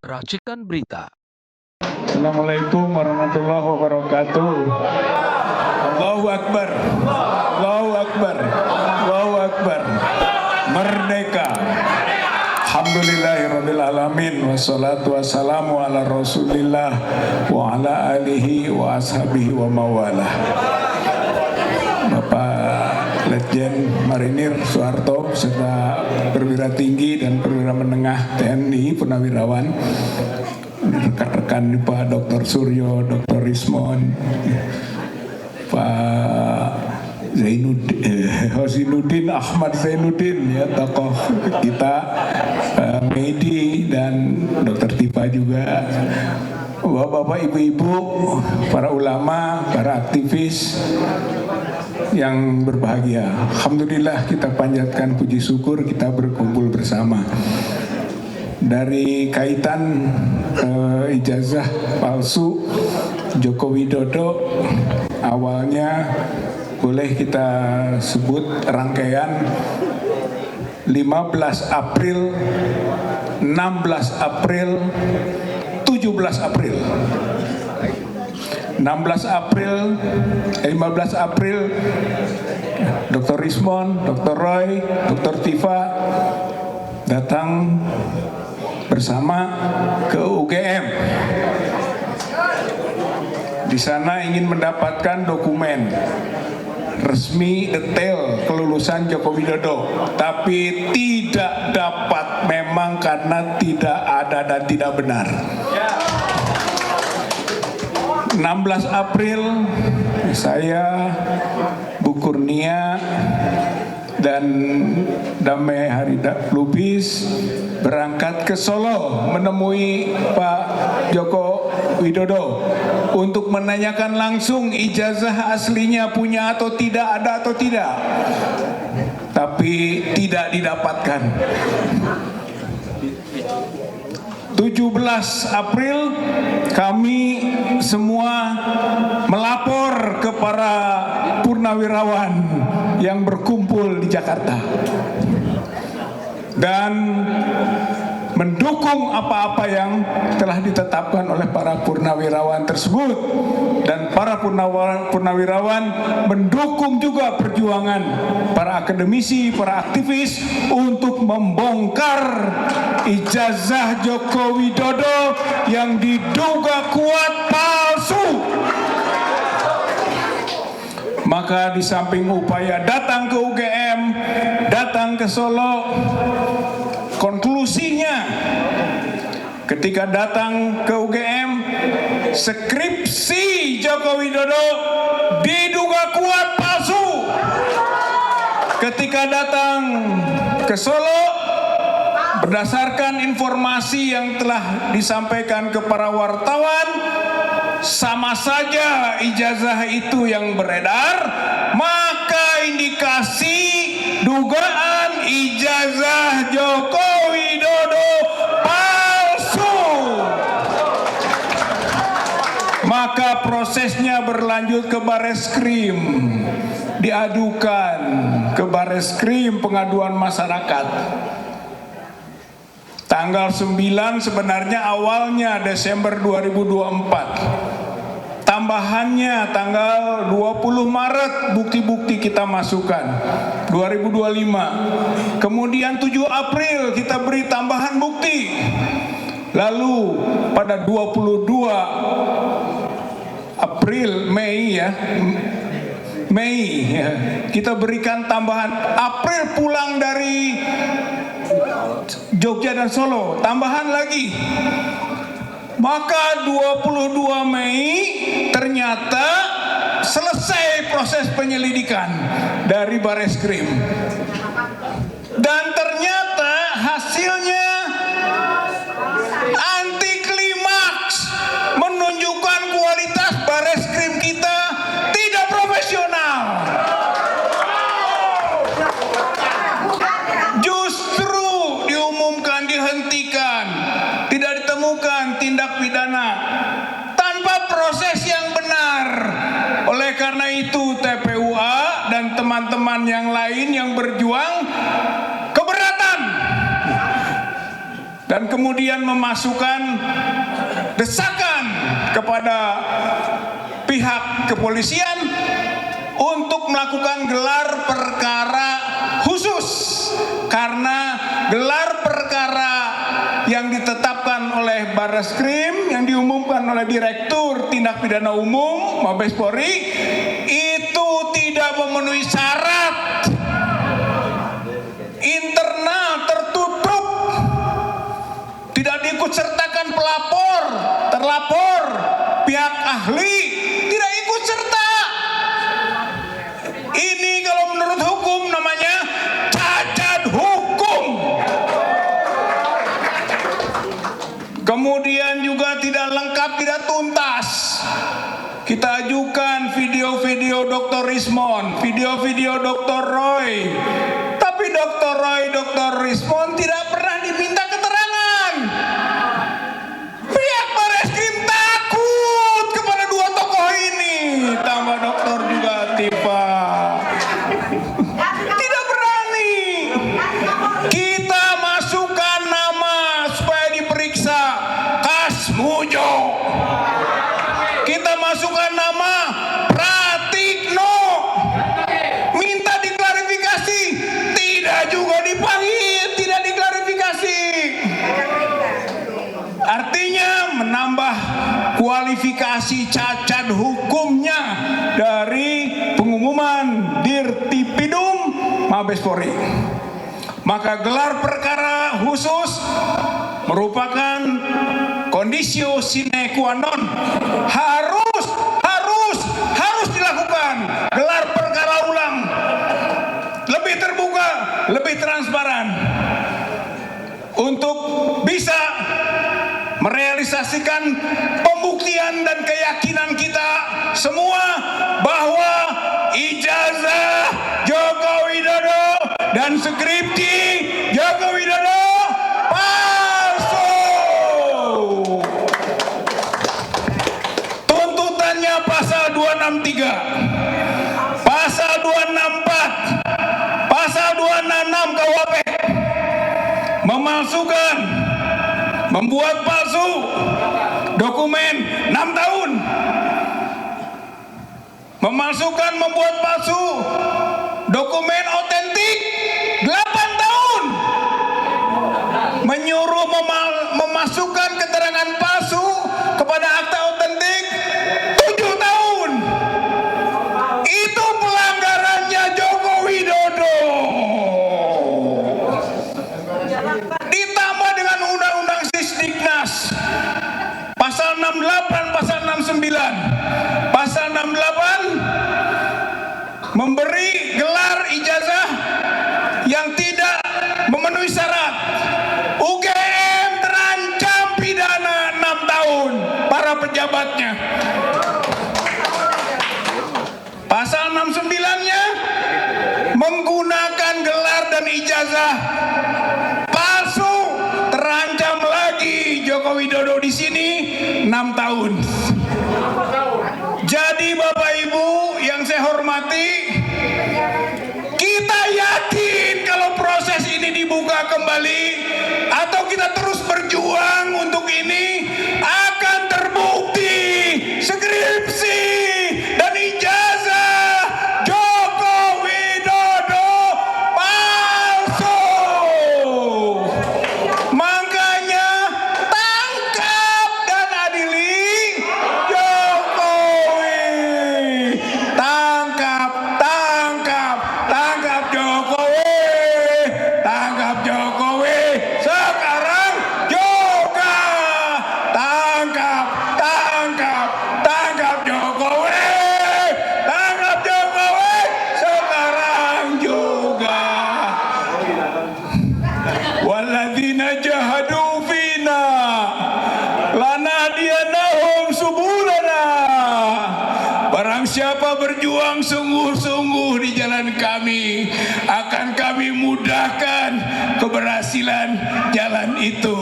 Racikan berita. Assalamualaikum warahmatullahi wabarakatuh. Allahu Akbar, Allahu Akbar, Allahu Akbar. Merdeka. Alhamdulillahirabbil alamin, wassalatu wassalamu ala Rasulillah wa ala alihi wa ashabihi wa mawalah. Bapak Letjen Marinir Soeharto serta perwira tinggi dan perwira menengah TNI Purnawirawan, rekan-rekan Pak Dr. Suryo, Dr. Rismon, Pak Hosinuddin Ahmad Zainuddin, ya, tokoh kita, Medi dan Dr. Tipa juga, bapak-bapak, ibu-ibu, para ulama, para aktivis yang berbahagia. Alhamdulillah, kita panjatkan puji syukur kita berkumpul bersama. Dari kaitan ijazah palsu Joko Widodo, awalnya boleh kita sebut rangkaian 15 April, 16 April, 17 April. 15 April Dr. Rismon, Dr. Roy, Dr. Tifa datang bersama ke UGM. Di sana ingin mendapatkan dokumen resmi detail kelulusan Joko Widodo, tapi tidak dapat memang karena tidak ada dan tidak benar. 16 April saya, Bu Kurnia dan Damai Harida Lubis berangkat ke Solo menemui Pak Joko Widodo untuk menanyakan langsung ijazah aslinya punya atau tidak, ada atau tidak, tapi tidak didapatkan. 17 April kami semua melapor ke para purnawirawan yang berkumpul di Jakarta dan mendukung apa-apa yang telah ditetapkan oleh para purnawirawan tersebut, dan para purnawirawan mendukung juga perjuangan para akademisi, para aktivis untuk membongkar ijazah Joko Widodo yang diduga kuat palsu. Maka di samping upaya datang ke UGM, datang ke Solo, konklusinya ketika datang ke UGM, skripsi Joko Widodo diduga kuat palsu. Ketika datang ke Solo, berdasarkan informasi yang telah disampaikan ke para wartawan, sama saja ijazah itu yang beredar, maka indikasi dugaan ijazah Joko Widodo palsu. Maka prosesnya berlanjut ke Bareskrim, diadukan ke Bareskrim pengaduan masyarakat. Tanggal 9 sebenarnya awalnya Desember 2024. Tambahannya tanggal 20 Maret bukti-bukti kita masukkan 2025. Kemudian 7 April kita beri tambahan bukti. Lalu pada 22 April, Mei ya, kita berikan tambahan. April pulang dari Jogja dan Solo, tambahan lagi. Maka 22 Mei ternyata selesai proses penyelidikan dari Bareskrim. Dan ternyata hasilnya anti klimaks, menunjukkan kualitas Bareskrim kita tidak profesional. Justru diumumkan dihentikan, tidak ditemukan tindak pidana tanpa proses yang benar. Oleh karena itu TPUA dan teman-teman yang lain yang berjuang keberatan dan kemudian memasukkan desakan kepada pihak kepolisian untuk melakukan gelar perkara khusus, karena gelar perkara yang ditetapkan oleh Barreskrim yang diumumkan oleh Direktur Tindak Pidana Umum Mabes Polri itu tidak memenuhi syarat, internal, tertutup, tidak diikutsertakan pelapor, terlapor, pihak ahli tidak ikut serta. Ini kalau menurut hukum namanya cacat hukum. Kemudian juga tidak lengkap, tidak tuntas. Kita ajukan video-video Dr. Rismond, video-video Dr. Roy. Tapi Dr. Roy, Dr. Rismond tidak pernah diminta keterangan. Pihak Barreskrim takut kepada dua tokoh ini. Tambah dokter juga tiba. Tidak berani. Kita masukkan nama supaya diperiksa. Kasmujo. Kita masukkan nama Pratikno. Minta diklarifikasi. Tidak juga dipanggil, tidak diklarifikasi. Artinya menambah kualifikasi cacat hukumnya dari pengumuman Dirtipidum Mabes Polri. Maka gelar perkara khusus merupakan kondisio sine qua non, harus dilakukan gelar perkara ulang, lebih terbuka, lebih transparan, untuk bisa merealisasikan pembuktian dan keyakinan kita semua bahwa ijazah Joko Widodo dan skripsi Joko Widodo palsu. Tuntutannya pasal 263, pasal 264, pasal 266 KUHP, memalsukan, membuat palsu dokumen 6 tahun, memalsukan, membuat palsu dokumen otentik 8 tahun, menyuruh memasukkan keterangan palsu kepada akta otentik 7 tahun. Itu pelanggarannya Joko Widodo. Ditambah dengan undang-undang Sisdiknas pasal 68, pasal 69. Pasal 68 memberi gelar ijazah yang tidak memenuhi syarat. UGM terancam pidana 6 tahun para pejabatnya. Pasal 69-nya menggunakan gelar dan ijazah palsu, terancam lagi Joko Widodo di sini 6 tahun. Jadi Bapak Ibu yang saya hormati, kita yakin kalau proses ini dibuka kembali atau kita terus berjuang untuk ini akan terbukti skripsi dan ijazah Joko Widodo palsu. Makanya tangkap dan adili Jokowi. Tangkap Jokowi. Tangkap Jokowi. Sekarang juga tangkap Jokowi. Tangkap Jokowi. Sekarang juga. Walladzina jahadu fina lanahdiyanahum subulana. Barang siapa berjuang sungguh-sungguh di jalan kami, akan kami mudahkan keberhasilan jalan itu.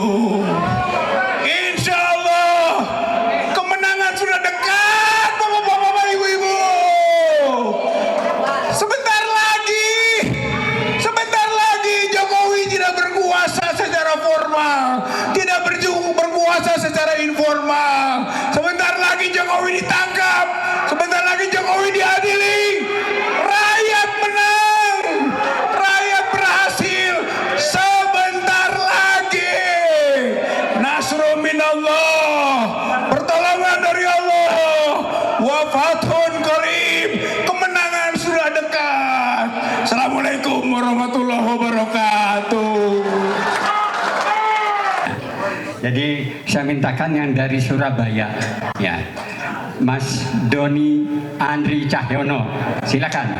Insya Allah kemenangan sudah dekat, Bapak-bapak, Ibu-ibu. Sebentar lagi Jokowi tidak berkuasa secara formal, tidak berkuasa secara informal. Sebentar lagi Jokowi ditangkap, sebentar lagi Jokowi diadili. Rakyat menang, rakyat berhasil. Sebentar lagi nasrun minallah, pertolongan dari Allah, wa fathun qarib, kemenangan sudah dekat. Assalamualaikum warahmatullahi wabarakatuh. Jadi saya mintakan yang dari Surabaya, ya, Mas Doni Andri Cahyono, silakan.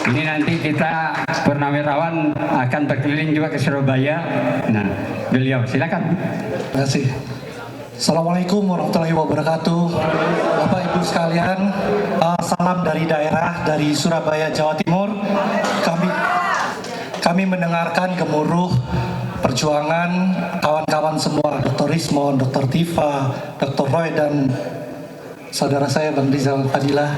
Ini nanti kita purnawirawan akan berkeliling juga ke Surabaya. Nah, beliau silakan. Terima kasih. Assalamualaikum warahmatullahi wabarakatuh. Bapak Ibu sekalian, salam dari daerah, dari Surabaya, Jawa Timur. Kami mendengarkan gemuruh perjuangan kawan-kawan semua, Dr. Rismon, Dr. Tifa, Dr. Roy, dan saudara saya Bang Rizal Fadilah.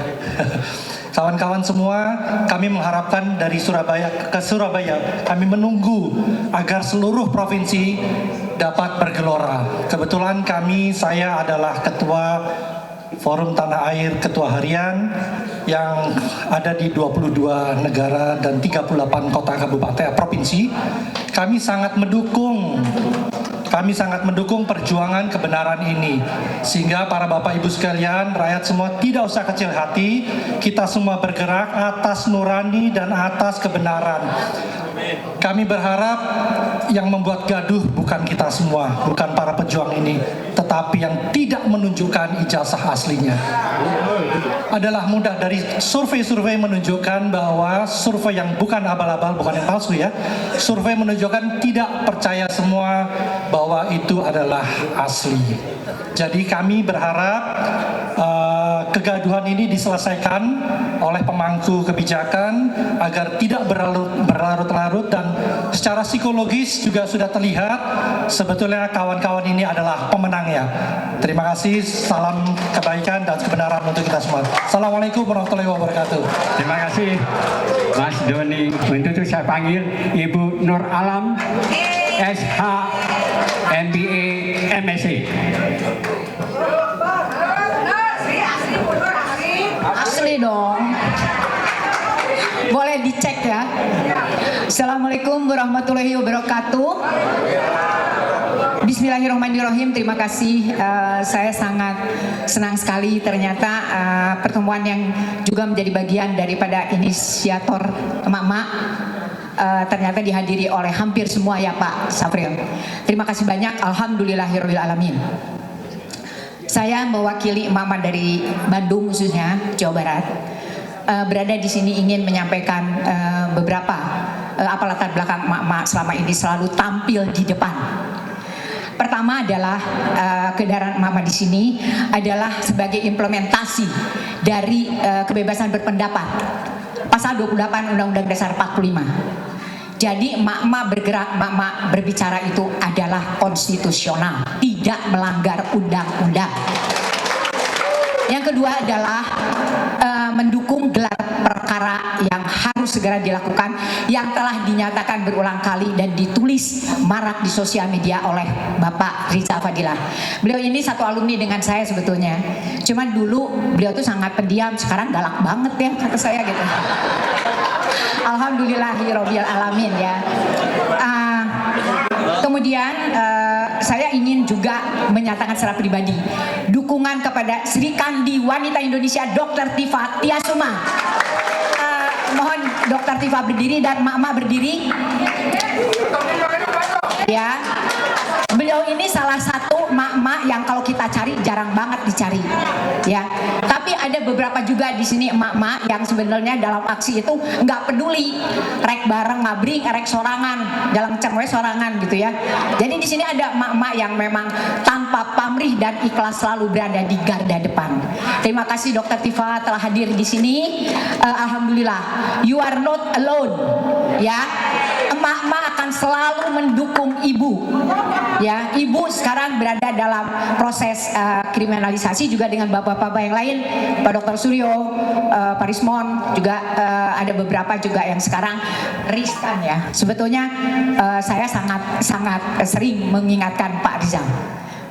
Kawan-kawan semua, kami mengharapkan dari Surabaya ke Surabaya, kami menunggu agar seluruh provinsi dapat bergelora. Kebetulan saya adalah ketua Forum Tanah Air, ketua harian yang ada di 22 negara dan 38 kota kabupaten provinsi. Kami sangat mendukung perjuangan kebenaran ini, sehingga para Bapak Ibu sekalian, rakyat semua tidak usah kecil hati. Kita semua bergerak atas nurani dan atas kebenaran. Kami berharap yang membuat gaduh bukan kita semua, bukan para pejuang ini, tetapi yang tidak menunjukkan ijazah aslinya. Adalah mudah, dari survei-survei menunjukkan bahwa survei yang bukan abal-abal, bukan yang palsu ya, survei menunjukkan tidak percaya semua bahwa itu adalah asli. Jadi kami berharap kegaduhan ini diselesaikan oleh pemangku kebijakan agar tidak berlarut-larut, dan secara psikologis juga sudah terlihat sebetulnya kawan-kawan ini adalah pemenangnya. Terima kasih, salam kebaikan dan kebenaran untuk kita semua. Assalamualaikum warahmatullahi wabarakatuh. Terima kasih Mas Doni. Untuk itu saya panggil Ibu Nur Alam, SH, MBA, MSc. Asli dong. Boleh dicek ya. Assalamualaikum warahmatullahi wabarakatuh. Bismillahirrahmanirrahim. Terima kasih. Saya sangat senang sekali ternyata pertemuan yang juga menjadi bagian daripada inisiator emak-emak ternyata dihadiri oleh hampir semua ya Pak Safril. Terima kasih banyak. Alhamdulillahirabbil alamin. Saya mewakili emak-emak dari Bandung khususnya Jawa Barat. Berada di sini ingin menyampaikan beberapa apa latar belakang emak-emak selama ini selalu tampil di depan. Pertama adalah kehadiran emak-emak di sini adalah sebagai implementasi dari kebebasan berpendapat pasal 28 Undang-Undang Dasar 45. Jadi emak-emak bergerak, emak-emak berbicara itu adalah konstitusional, tidak melanggar undang-undang. Yang kedua adalah mendukung gelar perkara yang harus segera dilakukan, yang telah dinyatakan berulang kali dan ditulis marak di sosial media oleh Bapak Rizal Fadilah. Beliau ini satu alumni dengan saya sebetulnya. Cuman dulu beliau tuh sangat pendiam, sekarang galak banget ya kata saya gitu. Alhamdulillahirabbil alamin ya. Kemudian saya ingin juga menyatakan secara pribadi dukungan kepada Sri Kandi Wanita Indonesia Dr. Tifa Tiasuma. Mohon Dr. Tifa berdiri dan emak-emak berdiri. Ya. Beliau ini salah satu emak-emak yang kalau kita cari jarang banget dicari, ya. Tapi ada beberapa juga di sini emak-emak yang sebenarnya dalam aksi itu nggak peduli, rek bareng ngabring, rek sorangan, dalam cengwe sorangan gitu ya. Jadi di sini ada emak-emak yang memang tanpa pamrih dan ikhlas selalu berada di garda depan. Terima kasih Dr. Tifa telah hadir di sini. Alhamdulillah, you are not alone, ya. emak-emak akan selalu mendukung ibu. Ya, ibu sekarang berada dalam proses kriminalisasi juga dengan bapak-bapak yang lain, Pak Dr. Suryo, Pak Rismon, juga ada beberapa juga yang sekarang riskan ya. Sebetulnya saya sangat sering mengingatkan Pak Rizal.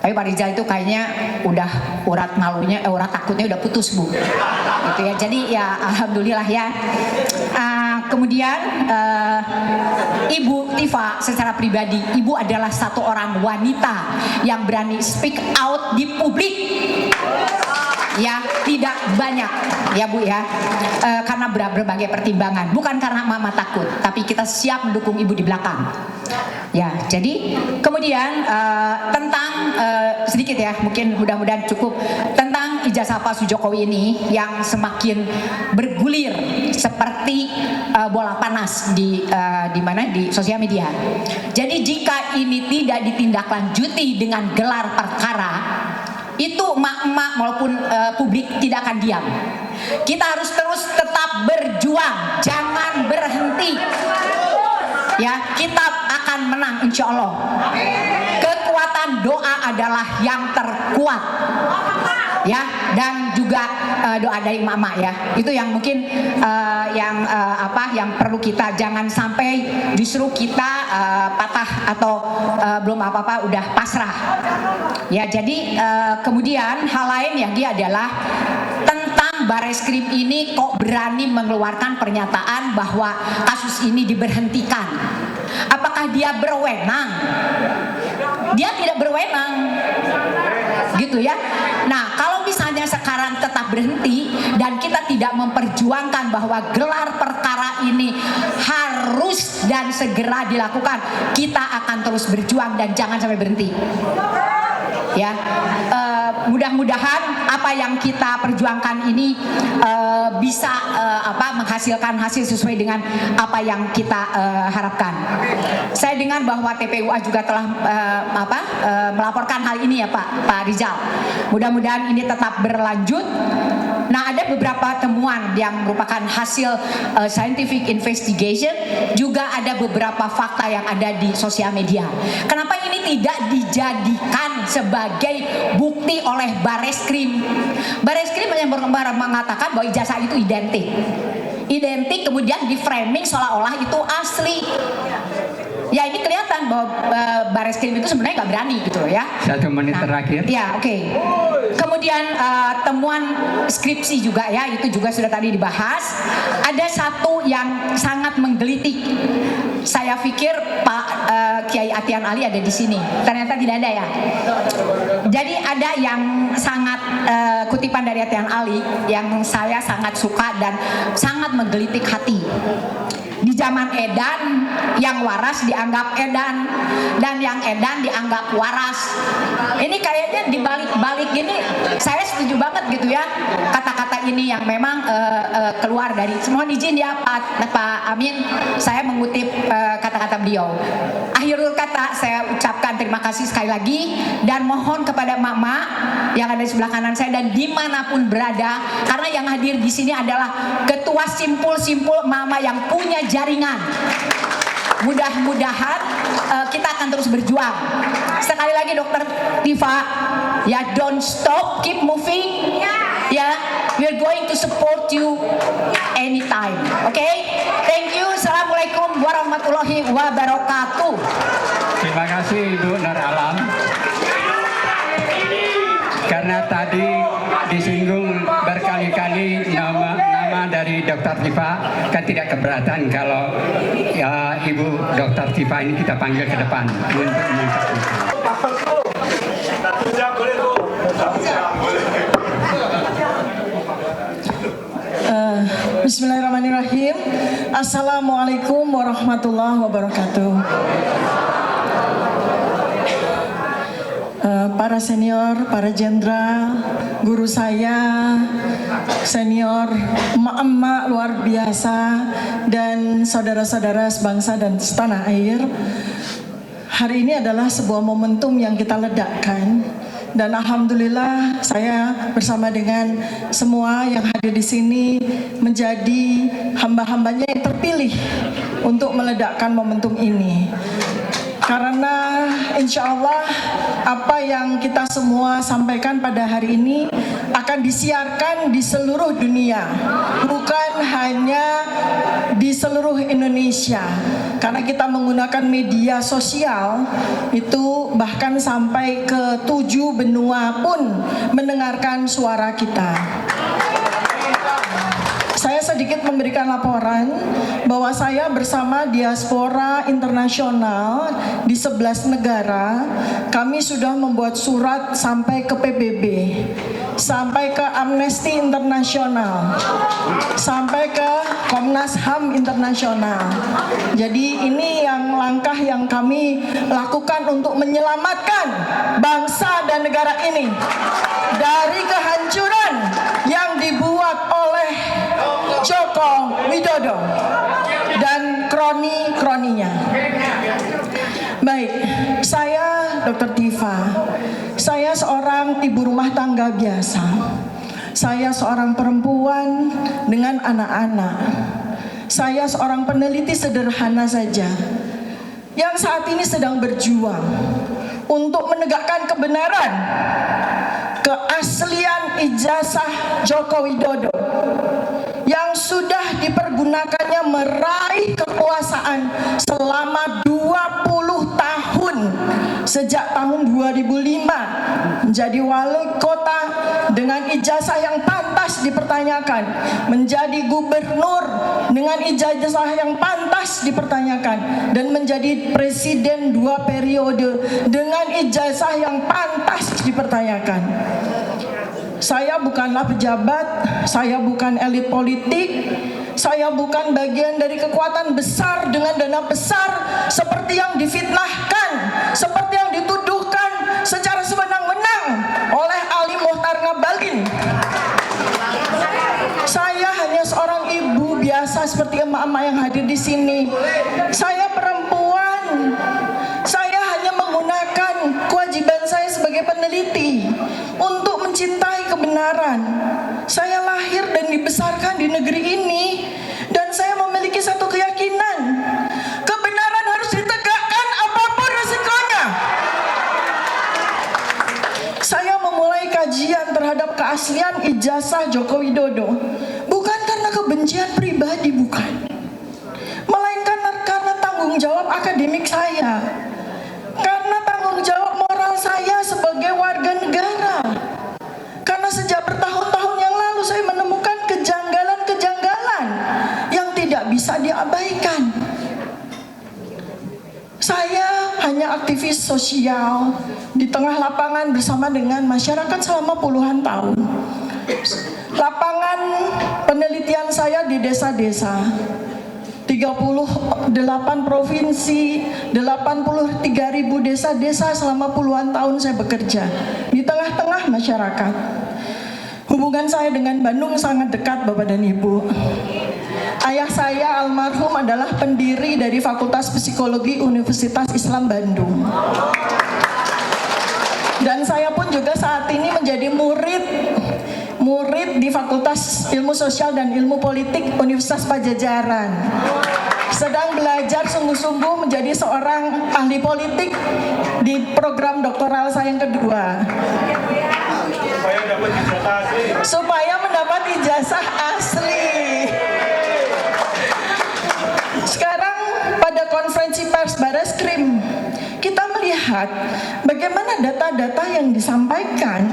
Tapi Pak Rizal itu kayaknya udah urat malunya, urat takutnya udah putus, Bu. Gitu ya. Jadi ya alhamdulillah ya. Kemudian Ibu Tifa secara pribadi, Ibu adalah satu orang wanita yang berani speak out di publik. Ya, tidak banyak ya Bu ya, karena berbagai pertimbangan, bukan karena mama takut, tapi kita siap mendukung ibu di belakang. Ya, jadi kemudian tentang sedikit ya, mungkin mudah-mudahan cukup tentang ijazah palsu Jokowi ini yang semakin bergulir seperti bola panas di mana di sosial media. Jadi jika ini tidak ditindaklanjuti dengan gelar perkara, itu emak-emak maupun publik tidak akan diam. Kita harus terus tetap berjuang, jangan berhenti. Ya, kita akan menang insya Allah. Kekuatan doa adalah yang terkuat. Ya, dan juga doa dari mama ya. Itu yang mungkin yang perlu kita, jangan sampai justru kita patah atau belum apa-apa udah pasrah. Ya, jadi kemudian hal lain yang dia adalah tentang Bareskrim ini kok berani mengeluarkan pernyataan bahwa kasus ini diberhentikan. Apakah dia berwenang? Dia tidak berwenang. Gitu ya. Nah, kalau misalnya sekarang tetap berhenti dan kita tidak memperjuangkan bahwa gelar perkara ini harus dan segera dilakukan, kita akan terus berjuang dan jangan sampai berhenti. Ya, mudah-mudahan apa yang kita perjuangkan ini bisa menghasilkan hasil sesuai dengan apa yang kita harapkan. Saya dengar bahwa TPUA juga telah melaporkan hal ini ya Pak Rizal. Mudah-mudahan ini tetap berlanjut. Nah, ada beberapa temuan yang merupakan hasil scientific investigation, juga ada beberapa fakta yang ada di sosial media. Kenapa ini tidak dijadikan sebagai bukti oleh Bareskrim? Bareskrim yang mengatakan bahwa ijazah itu identik, kemudian di framing seolah-olah itu asli. Ya, ini kelihatan bahwa Bareskrim itu sebenarnya nggak berani gitu ya. 1 menit terakhir. Ya, oke. Kemudian temuan skripsi juga ya, itu juga sudah tadi dibahas. Ada satu yang sangat menggelitik. Saya pikir Pak Kiai Atian Ali ada di sini. Ternyata tidak ada ya. Jadi ada yang sangat kutipan dari Atian Ali yang saya sangat suka dan sangat menggelitik hati. Di zaman edan, yang waras dianggap edan, dan yang edan dianggap waras. Ini kayaknya dibalik-balik gini, saya setuju banget gitu ya, kata-kata ini yang memang keluar dari, mohon izin ya Pak Amin, saya mengutip kata-kata beliau. Akhirul kata, saya ucapkan terima kasih sekali lagi, dan mohon kepada mama yang ada di sebelah kanan saya dan dimanapun berada, karena yang hadir di sini adalah ketua simpul-simpul mama yang punya jaringan. Mudah-mudahan kita akan terus berjuang. Sekali lagi Dokter Tifa, ya, don't stop, keep moving. Ya, we're going to support you anytime. Okay? Thank you. Assalamualaikum warahmatullahi wabarakatuh. Terima kasih Ibu Nur Alam. Karena tadi disinggung berkali-kali nama dari Dr. Tifa, kan tidak keberatan kalau ya, Ibu Dr. Tifa ini kita panggil ke depan untuk menyampaikan. Bismillahirrahmanirrahim. Assalamualaikum warahmatullahi wabarakatuh. Para senior, para jenderal, guru saya, senior, emak-emak luar biasa, dan saudara-saudara sebangsa dan setanah air. Hari ini adalah sebuah momentum yang kita ledakkan. Dan alhamdulillah saya bersama dengan semua yang hadir di sini menjadi hamba-hambanya yang terpilih untuk meledakkan momentum ini. Karena insya Allah apa yang kita semua sampaikan pada hari ini akan disiarkan di seluruh dunia, bukan hanya di seluruh Indonesia. Karena kita menggunakan media sosial itu bahkan sampai ke 7 benua pun mendengarkan suara kita. Saya sedikit memberikan laporan bahwa saya bersama diaspora internasional di 11 negara, kami sudah membuat surat sampai ke PBB, sampai ke Amnesty Internasional, sampai ke Komnas HAM Internasional. Jadi ini yang langkah yang kami lakukan untuk menyelamatkan bangsa dan negara ini dari kehancuran yang dibuat oleh Joko Widodo dan kroni-kroninya. Baik, saya Dr. Tifa. Saya seorang ibu rumah tangga biasa. Saya seorang perempuan dengan anak-anak. Saya seorang peneliti sederhana saja yang saat ini sedang berjuang untuk menegakkan kebenaran, keaslian ijazah Joko Widodo yang sudah dipergunakannya meraih kekuasaan selama 20 tahun sejak tahun 2005 menjadi wali kota dengan ijazah yang pantas dipertanyakan, menjadi gubernur dengan ijazah yang pantas dipertanyakan, dan menjadi presiden 2 periode dengan ijazah yang pantas dipertanyakan. Saya bukanlah pejabat, saya bukan elit politik, saya bukan bagian dari kekuatan besar dengan dana besar seperti yang difitnahkan, seperti yang dituduhkan secara sewenang-wenang oleh Ali Mohtar Ngabalin. Saya hanya seorang ibu biasa seperti emak-emak yang hadir di sini. Saya perempuan. Saya hanya menggunakan kewajiban saya sebagai peneliti untuk mencintai kebenaran. Saya lahir dan dibesarkan di negeri ini, dan saya memiliki satu keyakinan: kebenaran harus ditegakkan apapun resikonya. Saya memulai kajian terhadap keaslian ijazah Joko Widodo bukan karena kebencian pribadi, bukan, melainkan karena tanggung jawab akademik saya, karena tanggung jawab moral saya sebagai warga negara. Karena sejak bertahun-tahun yang lalu saya menemukan kejanggalan-kejanggalan yang tidak bisa diabaikan. Saya hanya aktivis sosial di tengah lapangan bersama dengan masyarakat selama puluhan tahun. Lapangan penelitian saya di desa-desa, 38 provinsi, 83.000 desa-desa selama puluhan tahun saya bekerja di tengah-tengah masyarakat. Hubungan saya dengan Bandung sangat dekat, Bapak dan Ibu. Ayah saya almarhum adalah pendiri dari Fakultas Psikologi Universitas Islam Bandung. Dan saya pun juga saat ini menjadi murid di Fakultas Ilmu Sosial dan Ilmu Politik Universitas Pajajaran. Sedang belajar sungguh-sungguh menjadi seorang ahli politik di program doktoral saya yang kedua. Supaya mendapat ijazah asli. Sekarang pada konferensi pers Bareskrim, kita melihat bagaimana data-data yang disampaikan,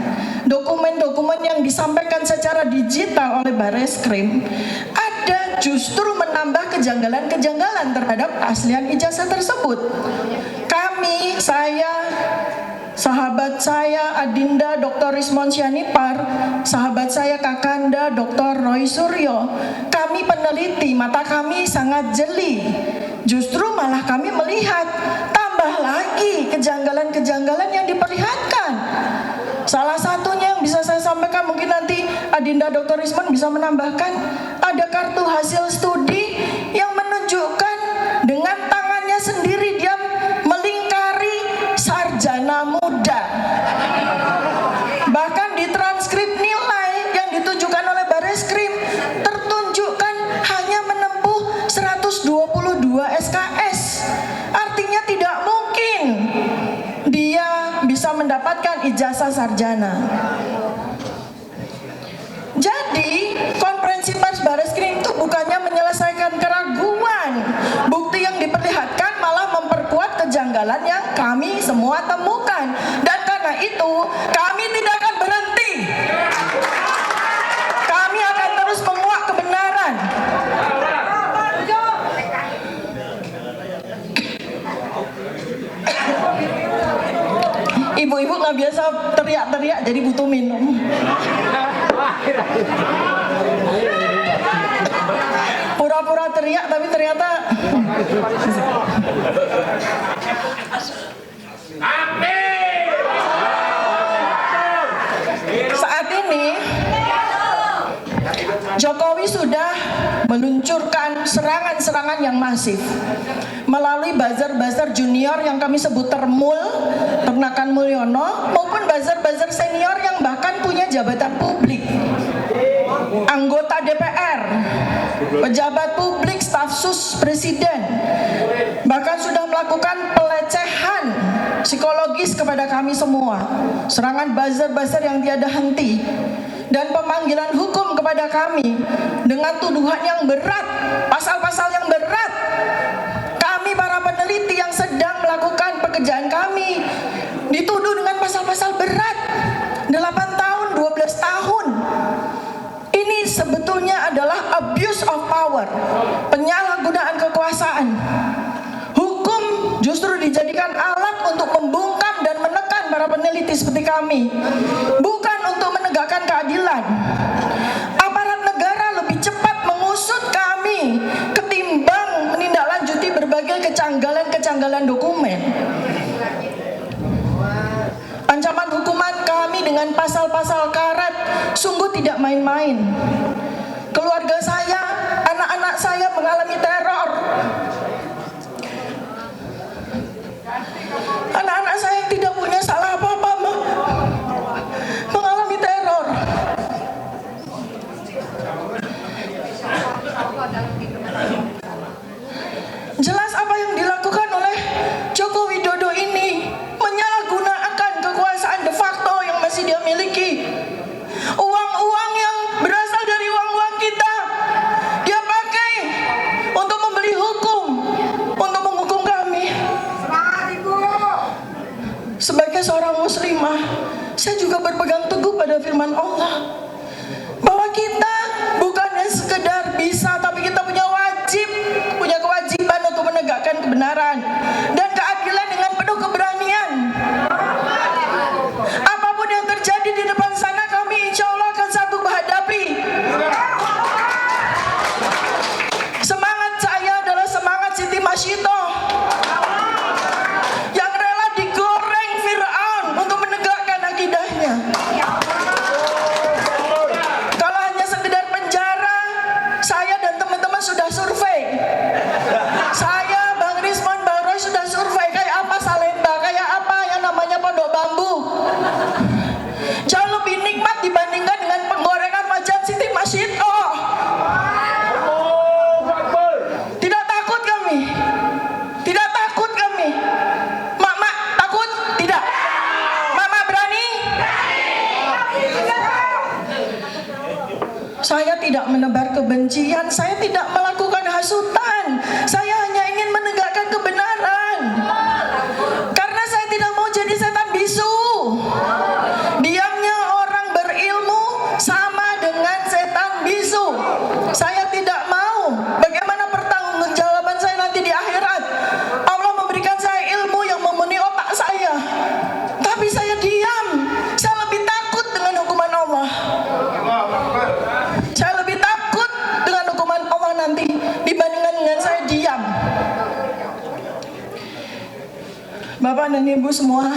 dokumen-dokumen yang disampaikan secara digital oleh Bareskrim, ada justru menambah kejanggalan-kejanggalan terhadap keaslian ijazah tersebut. Kami, saya, sahabat saya Adinda Dr. Rismon Sianipar, sahabat saya Kakanda Dr. Roy Suryo, kami peneliti, mata kami sangat jeli. Justru malah kami melihat tambah lagi kejanggalan-kejanggalan yang diperlihatkan. Salah satunya yang bisa saya sampaikan, mungkin nanti Adinda Dr. Rismon bisa menambahkan, ada kartu hasil studi yang menunjukkan dengan tangannya sendiri dia melingkari sarjana muda. Bahkan di transkrip nilai yang ditujukan oleh Bareskrim tertunjukkan hanya menempuh 122 mendapatkan ijazah sarjana. Jadi, konferensi pers Bareskrim itu bukannya menyelesaikan keraguan. Bukti yang diperlihatkan malah memperkuat kejanggalan yang kami semua temukan. Dan karena itu, kami tidak akan berhenti. Kami akan terus menguak kebenaran. Ibu-ibu nggak biasa teriak-teriak, jadi butuh minum. Pura-pura teriak, tapi ternyata saat ini Jokowi sudah meluncurkan serangan-serangan yang masif melalui buzzer-buzzer junior yang kami sebut Termul, Ternakan Mulyono, maupun buzzer-buzzer senior yang bahkan punya jabatan publik, anggota DPR, pejabat publik, staf sus presiden, bahkan sudah melakukan pelecehan psikologis kepada kami semua. Serangan buzzer-buzzer yang tiada henti dan pemanggilan hukum kepada kami dengan tuduhan yang berat, pasal-pasal yang berat. Kami para peneliti yang sedang melakukan pekerjaan kami dituduh dengan pasal-pasal berat, 8 tahun, 12 tahun. Ini sebetulnya adalah abuse of power, penyalahgunaan kekuasaan. Hukum justru dijadikan alat untuk membungkam dan menekan para peneliti seperti kami, bukan untuk menegakkan keadilan. Aparat negara lebih cepat mengusut kami ketimbang menindaklanjuti berbagai kecanggalan-kecanggalan dokumen. Ancaman hukuman kami dengan pasal-pasal karet sungguh tidak main-main. Keluarga saya, anak-anak saya mengalami teror. Anak-anak saya yang tidak punya salah apa-apa mengalami teror. Jelas apa yang dilakukan oleh Joko Widodo ini menyalahgunakan kekuasaan de facto yang masih dia miliki. Uang-uang yang berasal dari uang-uang kita dia pakai untuk membeli hukum, untuk menghukum kami. Sebagai seorang muslimah, saya juga berpegang teguh pada firman Allah bahwa kita bukannya sekedar bisa, tapi kita punya kewajiban untuk menegakkan kebenaran dan keadilan dengan penuh keberanian. Apapun yang terjadi di depan sana, kami insya Allah akan sanggup menghadapi. Semangat saya adalah semangat Siti Masyitoh yang rela digoreng Fir'aun untuk menegakkan akidahnya. Kalau hanya sekedar penjara, saya dan teman-teman sudah survei. Saya, Bang Rismon, Bang Roy sudah survei kayak apa Salemba, kayak apa yang namanya Pondok Bambu. Jauh lebih nikmat dibandingkan dengan penggorengan wajan Siti Masyitoh. Tidak takut kami. Tidak takut kami. Mak takut? Tidak. Mak berani? Saya tidak menebar kebencian, saya tidak melakukan hasutan. Saya hanya ingin menegakkan kebenaran. Karena saya tidak mau jadi setan bisu. Diamnya orang berilmu sama dengan setan bisu. Saya tidak mau. Bagaimana pertanggungjawaban saya nanti di akhirat? Allah memberikan saya ilmu yang memenuhi otak saya, tapi saya diam. Saya lebih takut dengan hukuman Allah. Saya lebih takut dengan hukuman Allah nanti dibandingkan dengan saya diam. Bapak dan Ibu semua,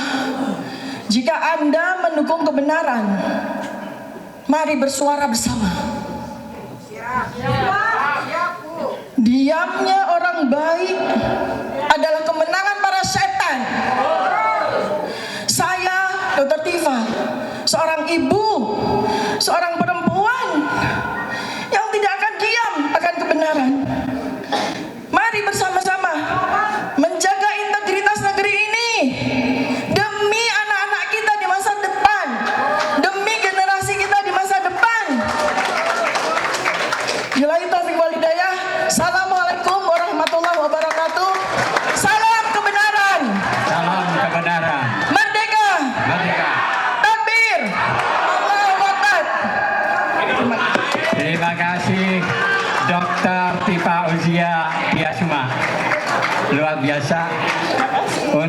jika Anda mendukung kebenaran, mari bersuara bersama. Diamnya orang baik adalah kemenangan para setan. Saya, Dr. Tifa, seorang ibu, seorang perempuan yang tidak akan diam akan kebenaran. Mari bersama-sama menjaga integritas negeri ini demi anak-anak kita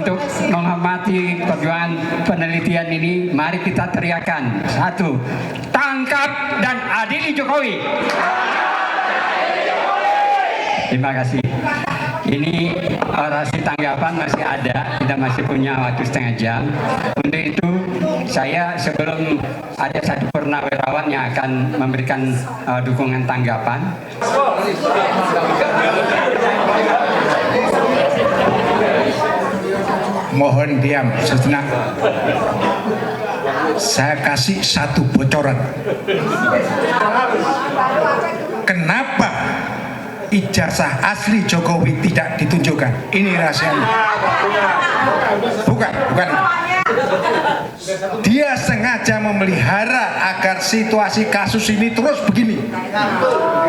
untuk menghormati perjuangan penelitian ini, mari kita teriakan. 1, tangkap dan adili Jokowi. Terima kasih. Ini orasi tanggapan masih ada, kita masih punya waktu setengah jam. Untuk itu saya sebelum ada satu purnawirawan yang akan memberikan dukungan tanggapan. Mohon diam sejenak. Saya kasih satu bocoran. Kenapa ijazah asli Jokowi tidak ditunjukkan? Ini rahasianya. Bukan. Dia sengaja memelihara agar situasi kasus ini terus begini.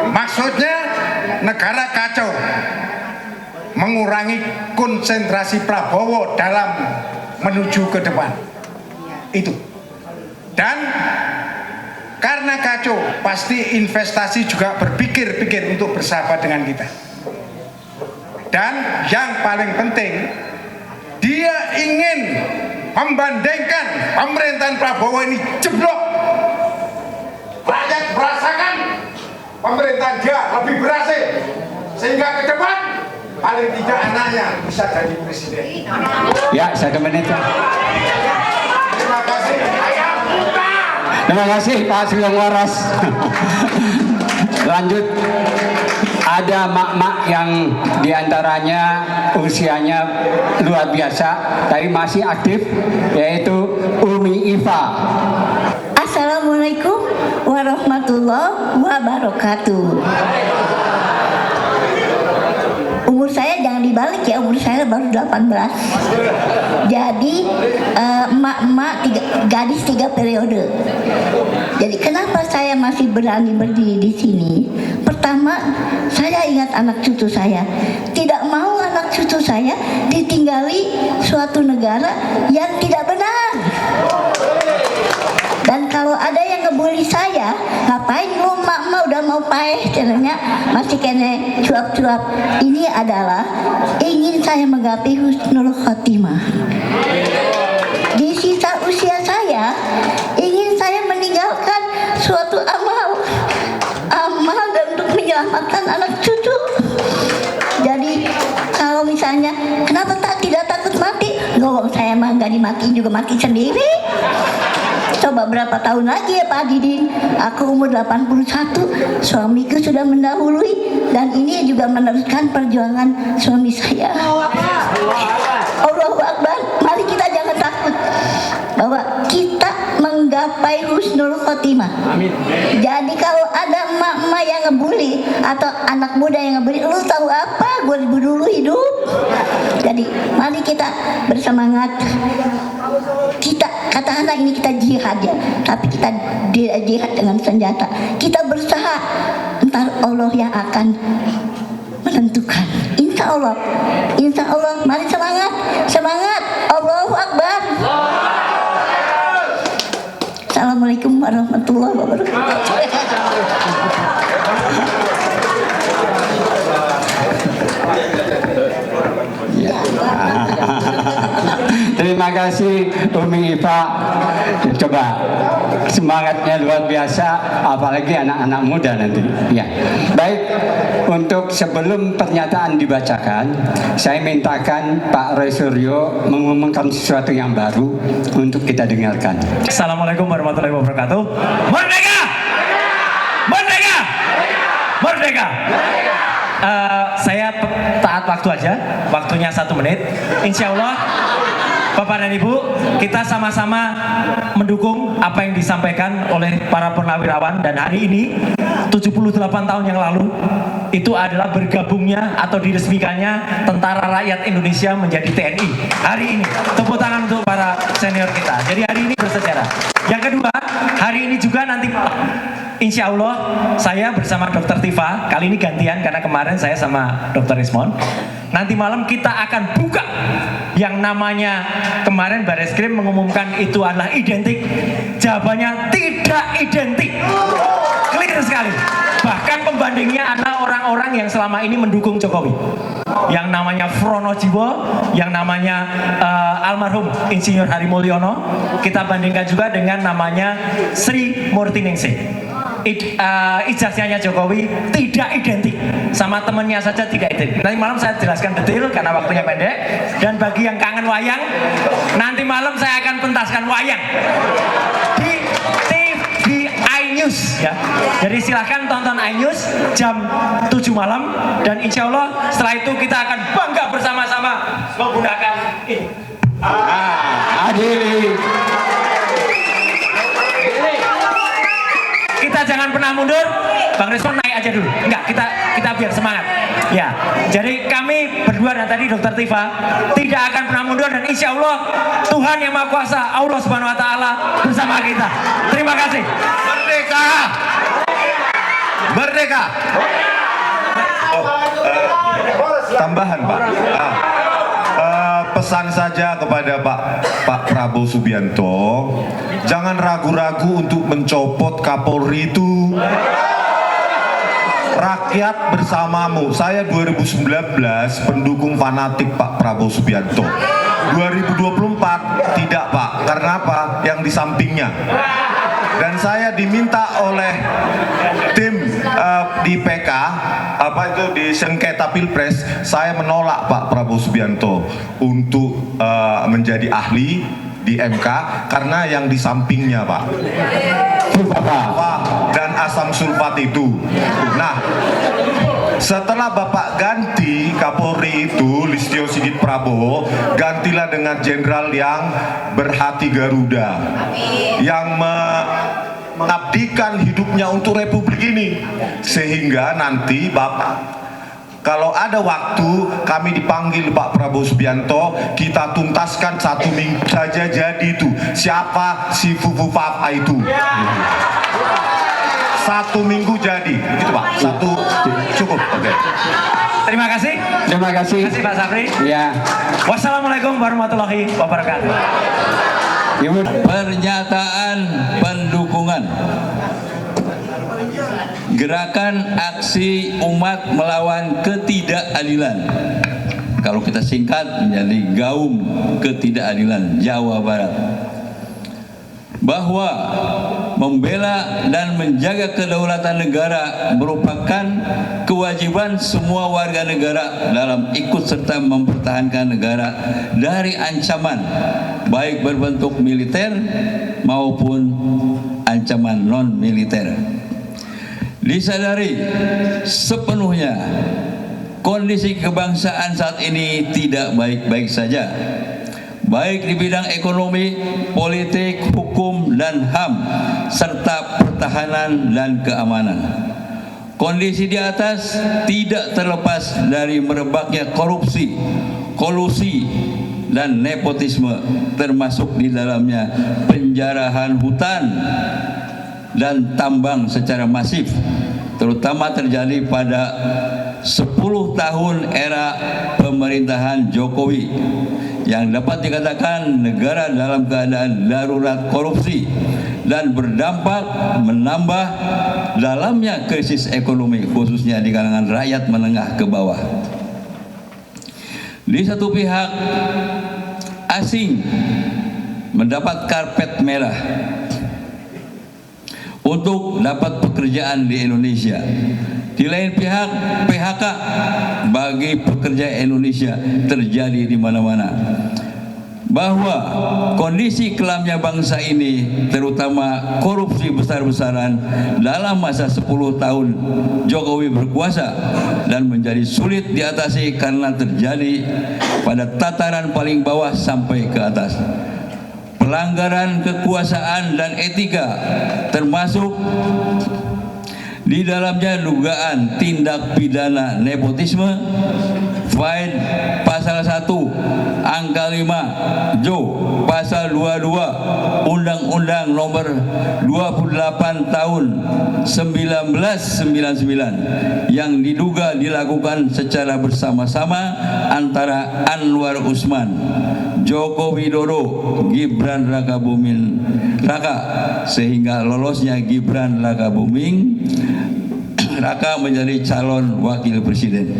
Maksudnya negara kacau, mengurangi konsentrasi Prabowo dalam menuju ke depan. Itu. Dan karena kacau, pasti investasi juga berpikir-pikir untuk bersahabat dengan kita. Dan yang paling penting, dia ingin membandingkan pemerintahan Prabowo ini jeblok. Rakyat merasakan pemerintahan dia lebih berhasil, sehingga ke depan paling tidak anaknya bisa jadi presiden. Ya, 1 menit. Terima kasih. Terima kasih Pak Sugeng Waras. Lanjut, ada mak-mak yang diantaranya usianya luar biasa, tapi masih aktif, yaitu Umi Iva. Assalamualaikum warahmatullahi wabarakatuh. Umur saya jangan dibalik ya, umur saya baru 18. Jadi emak-emak gadis 3 periode. Jadi kenapa saya masih berani berdiri di sini? Pertama, saya ingat anak cucu saya. Tidak mau anak cucu saya ditinggali suatu negara yang tidak benar. Dan kalau ada yang ngebully saya, ngapain lu mak udah mau paeh caranya masih kene cuap-cuap. Ini adalah ingin saya menggapai husnul khotimah. Di sisa usia saya, ingin saya meninggalkan suatu amal dan untuk menyelamatkan anak cucu. Jadi kalau misalnya kenapa tidak takut mati? Gawang saya mah nggak dimatiin juga mati sendiri. Coba berapa tahun lagi ya Pak Didin? Aku umur 81, suamiku sudah mendahului, dan ini juga meneruskan perjuangan suami saya. Allahu Akbar. Mari kita jangan takut bahwa kita menggapai husnul khotimah. Amin. Jadi kalau ada emak-emak yang ngebully atau anak muda yang ngebully, lu tahu apa? Gue dulu hidup. Jadi mari kita bersemangat. Kita katakanlah ini kita jihad ya, tapi kita jihad dengan senjata. Kita berusaha, entar Allah yang akan menentukan. Insya Allah, mari semangat, Allahu Akbar. Assalamualaikum warahmatullahi wabarakatuh. Terima kasih Umi Iva. Coba semangatnya luar biasa, apalagi anak-anak muda nanti. Ya. Baik, untuk sebelum pernyataan dibacakan, saya mintakan Pak Roy Suryo mengumumkan sesuatu yang baru untuk kita dengarkan. Assalamualaikum warahmatullahi wabarakatuh. Merdeka! Merdeka! Merdeka! Saya taat waktu aja, waktunya 1 menit. Insya Allah Bapak dan Ibu, kita sama-sama mendukung apa yang disampaikan oleh para purnawirawan. Dan hari ini 78 tahun yang lalu itu adalah bergabungnya atau diresmikannya Tentara Rakyat Indonesia menjadi TNI. Hari ini tepuk tangan untuk para senior kita. Jadi hari ini bersejarah. Yang kedua, hari ini juga nanti insya Allah saya bersama Dr. Tifa, kali ini gantian karena kemarin saya sama Dr. Ismon. Nanti malam kita akan buka yang namanya kemarin Bareskrim Reskrim mengumumkan itu adalah identik. Jawabannya tidak identik. Clear sekali. Bahkan pembandingnya adalah orang-orang yang selama ini mendukung Jokowi. Yang namanya Fronojiwo, yang namanya almarhum Insinyur Hari Mulyono, kita bandingkan juga dengan namanya Sri Murtiningsih. Ijazahnya Jokowi tidak identik, sama temennya saja tidak identik. Nanti malam saya jelaskan detail karena waktunya pendek. Dan bagi yang kangen wayang, nanti malam saya akan pentaskan wayang di TV iNews ya. Jadi silahkan tonton iNews jam 7 malam, dan insya Allah setelah itu kita akan bangga bersama-sama menggunakan ini. Adili. Kita jangan pernah mundur. Bang Rizwan naik aja dulu. Enggak, kita biar semangat. Ya, jadi kami berdua dan tadi Dr. Tifa tidak akan pernah mundur, dan insya Allah Tuhan Yang Maha Kuasa, Allah Subhanahu Wa Taala bersama kita. Terima kasih. Merdeka! Merdeka! Tambahan Pak, pesan saja kepada Pak Prabowo Subianto, jangan ragu-ragu untuk mencopot Kapolri itu. Rakyat bersamamu. Saya 2019 pendukung fanatik Pak Prabowo Subianto. 2024 tidak Pak. Karena apa? Yang di sampingnya. Dan saya diminta oleh tim di PK di sengketa Pilpres, saya menolak Pak Prabowo Subianto untuk menjadi ahli di MK karena yang di sampingnya Pak, dan asam sulfat itu. Nah, setelah Bapak ganti Kapolri itu Listio Sigit Prabowo, gantilah dengan jenderal yang berhati Garuda, yang mengabdikan hidupnya untuk Republik ini, sehingga nanti Bapak kalau ada waktu kami dipanggil Pak Prabowo Subianto, kita tuntaskan 1 minggu saja jadi itu. Siapa si Fufu Papa itu? 1 minggu jadi, gitu Pak. 1 cukup. Oke. Terima kasih. Terima kasih. Terima kasih Pak Safri. Ya. Wassalamualaikum warahmatullahi wabarakatuh. Pernyataan pendukungan Gerakan Aksi Umat Melawan Ketidakadilan, kalau kita singkat menjadi Gaum Ketidakadilan Jawa Barat, bahwa membela dan menjaga kedaulatan negara merupakan kewajiban semua warga negara dalam ikut serta mempertahankan negara dari ancaman baik berbentuk militer maupun ancaman non-militer. Disadari sepenuhnya kondisi kebangsaan saat ini tidak baik-baik saja, baik di bidang ekonomi, politik, hukum, dan HAM, serta pertahanan dan keamanan. Kondisi di atas tidak terlepas dari merebaknya korupsi, kolusi, dan nepotisme, termasuk di dalamnya penjarahan hutan dan tambang secara masif, terutama terjadi pada 10 tahun era pemerintahan Jokowi, yang dapat dikatakan negara dalam keadaan darurat korupsi dan berdampak menambah dalamnya krisis ekonomi, khususnya di kalangan rakyat menengah ke bawah. Di satu pihak, asing mendapat karpet merah untuk dapat pekerjaan di Indonesia. Di lain pihak, PHK bagi pekerja Indonesia terjadi di mana-mana. Bahwa kondisi kelamnya bangsa ini, terutama korupsi besar-besaran dalam masa 10 tahun Jokowi berkuasa, dan menjadi sulit diatasi karena terjadi pada tataran paling bawah sampai ke atas. Pelanggaran kekuasaan dan etika, termasuk di dalamnya dugaan tindak pidana nepotisme, pasal 1 angka 5 Jo pasal 22 Undang-Undang nomor 28 tahun 1999 yang diduga dilakukan secara bersama-sama antara Anwar Usman, Joko Widodo, Gibran Rakabuming Raka, sehingga lolosnya Gibran Rakabuming Raka menjadi calon wakil presiden.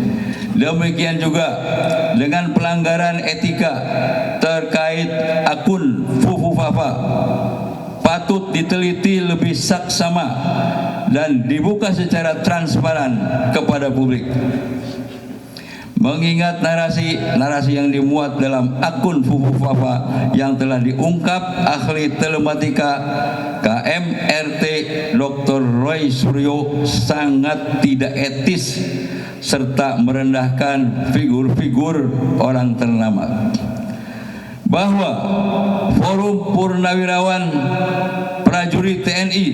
Demikian juga dengan pelanggaran etika terkait akun Fufu Fafa patut diteliti lebih saksama dan dibuka secara transparan kepada publik. Mengingat narasi yang dimuat dalam akun Fufu Fafa yang telah diungkap ahli telematika KMRT Dr. Roy Suryo sangat tidak etis serta merendahkan figur-figur orang ternama. Bahwa Forum Purnawirawan Prajurit TNI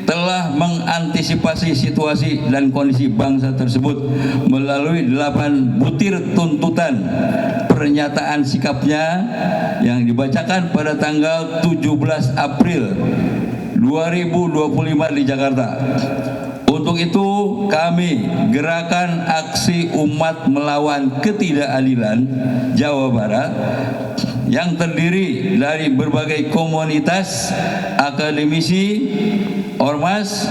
telah mengantisipasi situasi dan kondisi bangsa tersebut melalui 8 butir tuntutan pernyataan sikapnya yang dibacakan pada tanggal 17 April 2025 di Jakarta. Untuk itu kami Gerakan Aksi Umat Melawan Ketidakadilan Jawa Barat yang terdiri dari berbagai komunitas, akademisi, ormas,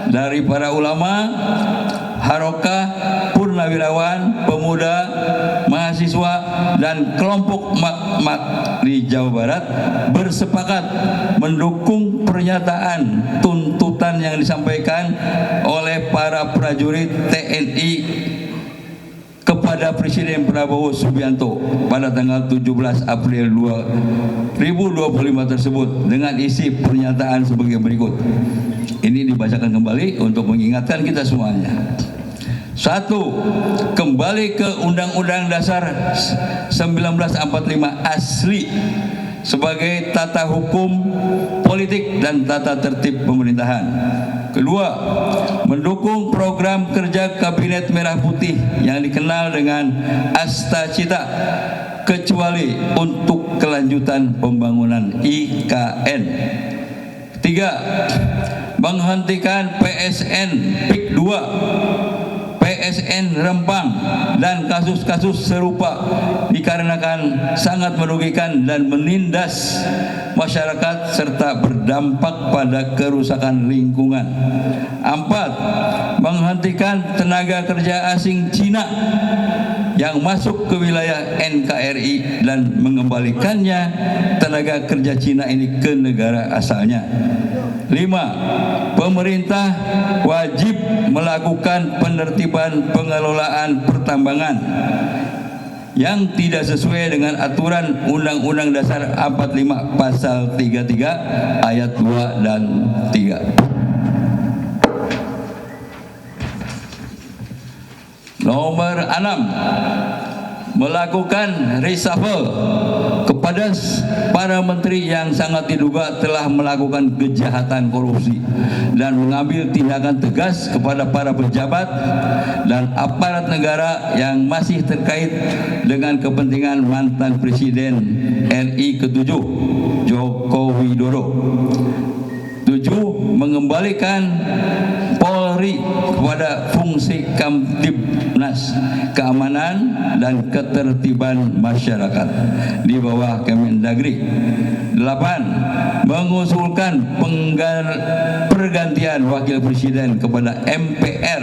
dari para ulama, harokah, purnawirawan, pemuda, mahasiswa, dan kelompok mak-mak di Jawa Barat bersepakat mendukung pernyataan tuntutan yang disampaikan oleh para prajurit TNI kepada Presiden Prabowo Subianto pada tanggal 17 April 2025 tersebut dengan isi pernyataan sebagai berikut. Ini dibacakan kembali untuk mengingatkan kita semuanya. 1. Kembali ke Undang-Undang Dasar 1945 asli sebagai tata hukum politik dan tata tertib pemerintahan. Kedua, mendukung program kerja Kabinet Merah Putih yang dikenal dengan Astacita kecuali untuk kelanjutan pembangunan IKN. 3. Menghentikan PSN PIK 2, PSN Rempang dan kasus-kasus serupa dikarenakan sangat merugikan dan menindas masyarakat serta berdampak pada kerusakan lingkungan. 4. Menghentikan tenaga kerja asing Cina yang masuk ke wilayah NKRI dan mengembalikannya tenaga kerja Cina ini ke negara asalnya. 5. Pemerintah wajib melakukan penertiban pengelolaan pertambangan yang tidak sesuai dengan aturan Undang-Undang Dasar 45 Pasal 33 Ayat 2 dan 3. Nomor 6. Melakukan reshuffle kepada para menteri yang sangat diduga telah melakukan kejahatan korupsi dan mengambil tindakan tegas kepada para pejabat dan aparat negara yang masih terkait dengan kepentingan mantan Presiden RI ke-7 Joko Widodo. 7. Mengembalikan Polri kepada fungsi Kamtibnas, keamanan dan ketertiban masyarakat di bawah Kemendagri. 8. Mengusulkan pergantian wakil presiden kepada MPR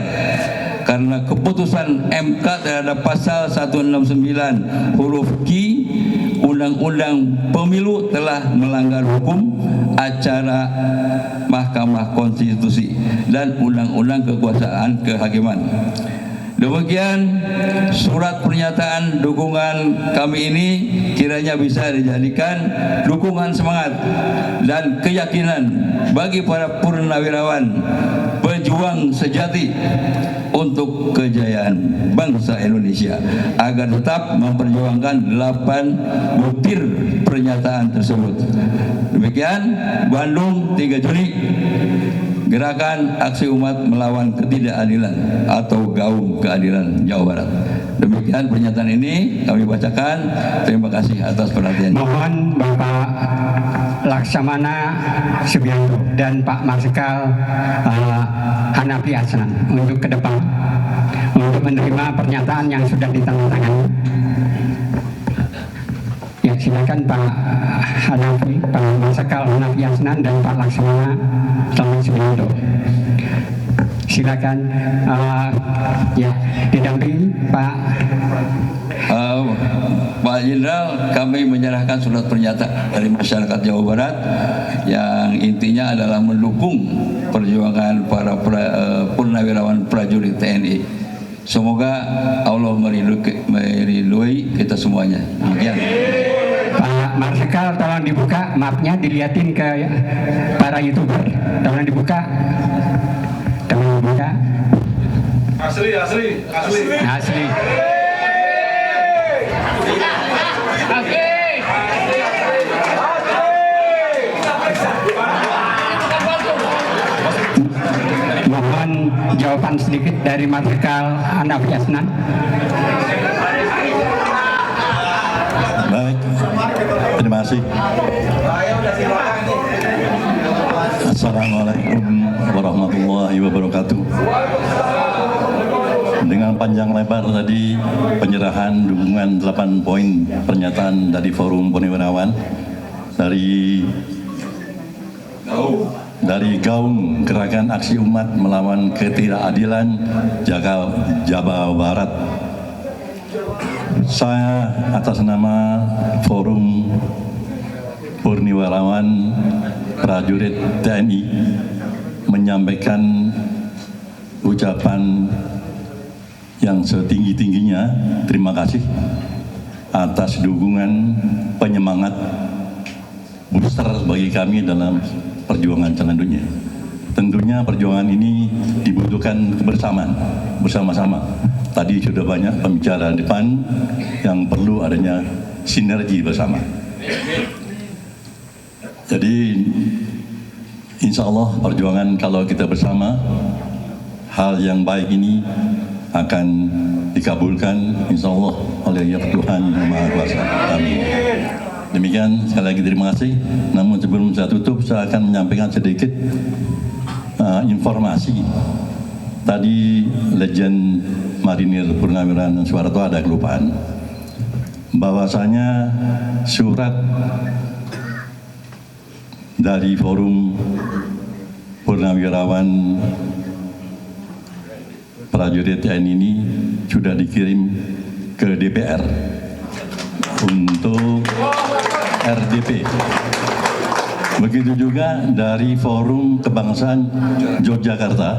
karena keputusan MK terhadap pasal 169 huruf Q Undang-Undang Pemilu telah melanggar hukum acara Mahkamah Konstitusi dan Undang-Undang Kekuasaan Kehakiman. Demikian surat pernyataan dukungan kami ini kiranya bisa dijadikan dukungan semangat dan keyakinan bagi para purnawirawan pejuang sejati untuk kejayaan bangsa Indonesia agar tetap memperjuangkan 8 butir pernyataan tersebut. Demikian. Demikian Bandung 3 Juni Gerakan Aksi Umat Melawan Ketidakadilan atau Gaung Keadilan Jawa Barat. Demikian pernyataan ini kami bacakan. Terima kasih atas perhatian. Mohon Bapak Laksamana Subianto dan Pak Marsikal Hanafi Asnan untuk ke depan untuk menerima pernyataan yang sudah ditandatangani. Ya, silakan Pak Hanafi, Pak Marsikal Hanafi Asnan dan Pak Laksamana Subianto. Silakan ya didampingi Pak. Pak Jenderal, kami menyerahkan surat pernyataan dari masyarakat Jawa Barat yang intinya adalah mendukung perjuangan para purnawirawan prajurit TNI. Semoga Allah meridhoi kita semuanya. Demikian. Pak Marsikal, tolong dibuka mapnya, dilihatin ke para YouTuber. Tolong dibuka. Tolong dibuka. Asli. Asli. Mohon jawaban sedikit dari Marsikal Hanafi Asnan. Baik, terima kasih. Assalamualaikum warahmatullahi wabarakatuh. Dengan panjang lebar tadi penyerahan dukungan 8 poin pernyataan dari Forum Purnawirawan dari Gaung Gerakan Aksi Umat Melawan Ketidakadilan Jawa Barat. Saya atas nama Forum Purnawirawan Prajurit TNI menyampaikan ucapan yang setinggi-tingginya terima kasih atas dukungan penyemangat booster bagi kami dalam perjuangan selanjutnya. Tentunya perjuangan ini dibutuhkan kebersamaan, bersama-sama. Tadi sudah banyak pembicaraan depan yang perlu adanya sinergi bersama. Jadi insya Allah perjuangan kalau kita bersama, hal yang baik ini akan dikabulkan insya Allah oleh Tuhan Yang Maha Kuasa. Amin. Demikian, sekali lagi terima kasih. Namun sebelum saya tutup, saya akan menyampaikan sedikit informasi. Tadi Legend Marinir Purnawirawan Soeharto ada kelupaan bahwasanya surat dari Forum Purnawirawan Prajurit TNI ini sudah dikirim ke DPR untuk RDP. Begitu juga dari Forum Kebangsaan Yogyakarta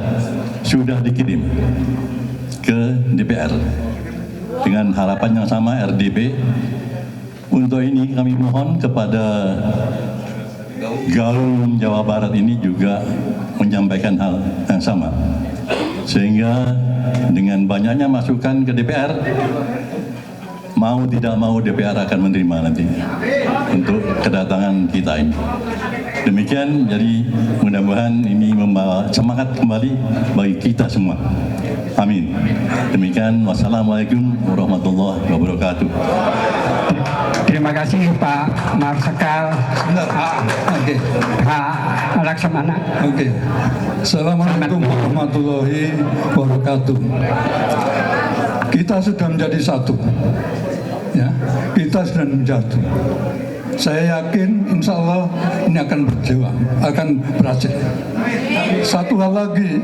sudah dikirim ke DPR dengan harapan yang sama RDP. Untuk ini kami mohon kepada Gaung Jawa Barat ini juga menyampaikan hal yang sama, sehingga dengan banyaknya masukan ke DPR, mau tidak mau DPR akan menerima nanti untuk kedatangan kita ini. Demikian, jadi mudah-mudahan ini membawa semangat kembali bagi kita semua. Amin. Demikian, wassalamualaikum warahmatullahi wabarakatuh. Terima kasih Pak Marsikal. Pak Laksamana. Assalamualaikum warahmatullahi wabarakatuh. Kita sudah menjadi satu, ya. Kita sudah menjadi. Saya yakin, insya Allah ini akan berjuang, akan berhasil. Satu hal lagi,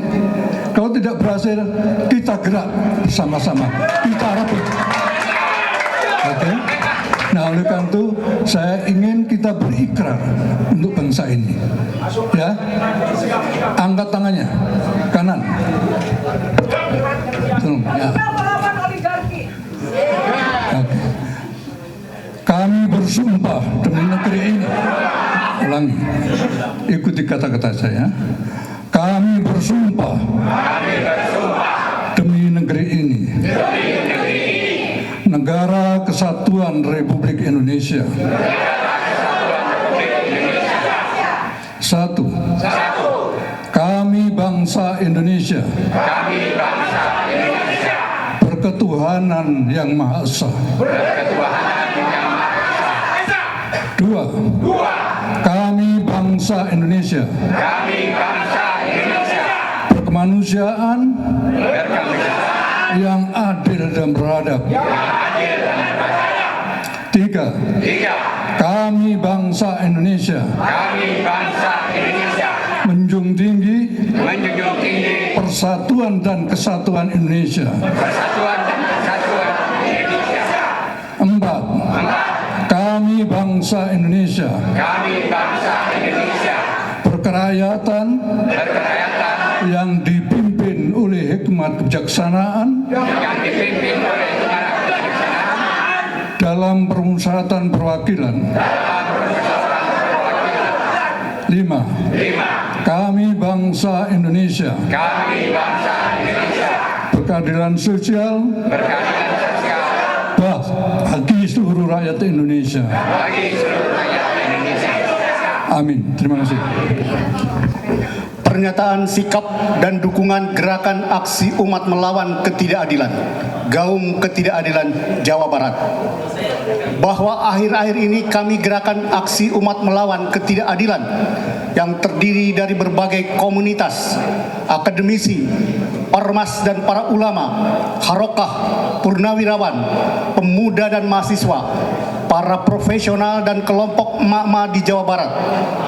kalau tidak berhasil, kita gerak bersama-sama, kita rapat. Oke? Nah, oleh karena itu, saya ingin kita berikrar untuk bangsa ini. Ya, angkat tangannya, kanan. Ya. Oke. Kami bersumpah demi negeri ini. Ulangi, ikuti kata-kata saya. Kami bersumpah demi negeri ini. Negara Kesatuan Republik Indonesia. Indonesia kami bangsa Indonesia berketuhanan yang Maha Esa. berketuhanan yang Maha Esa. Dua, kami bangsa Indonesia Kami bangsa Indonesia berkemanusiaan berkemanusiaan yang adil dan beradab. adil dan beradab. Tiga, kami bangsa Indonesia Kami bangsa Indonesia menjunjung tinggi menjunjung tinggi persatuan dan kesatuan Indonesia. persatuan dan kesatuan Indonesia. Empat, kami bangsa Indonesia Kami bangsa Indonesia berkerakyatan berkerakyatan yang dipimpin oleh hikmat kebijaksanaan yang dipimpin oleh negara kebijaksanaan dalam permusyawaratan perwakilan. Lima, kami bangsa Indonesia Kami bangsa Indonesia berkeadilan sosial berkeadilan sosial bagi seluruh rakyat Indonesia. bagi seluruh rakyat Indonesia. Amin. Terima kasih. Pernyataan sikap dan dukungan gerakan aksi umat melawan ketidakadilan, Gaum Ketidakadilan Jawa Barat. Bahwa akhir-akhir ini kami gerakan aksi umat melawan ketidakadilan yang terdiri dari berbagai komunitas, akademisi, ormas dan para ulama, harokah, purnawirawan, pemuda dan mahasiswa, para profesional dan kelompok emak-emak di Jawa Barat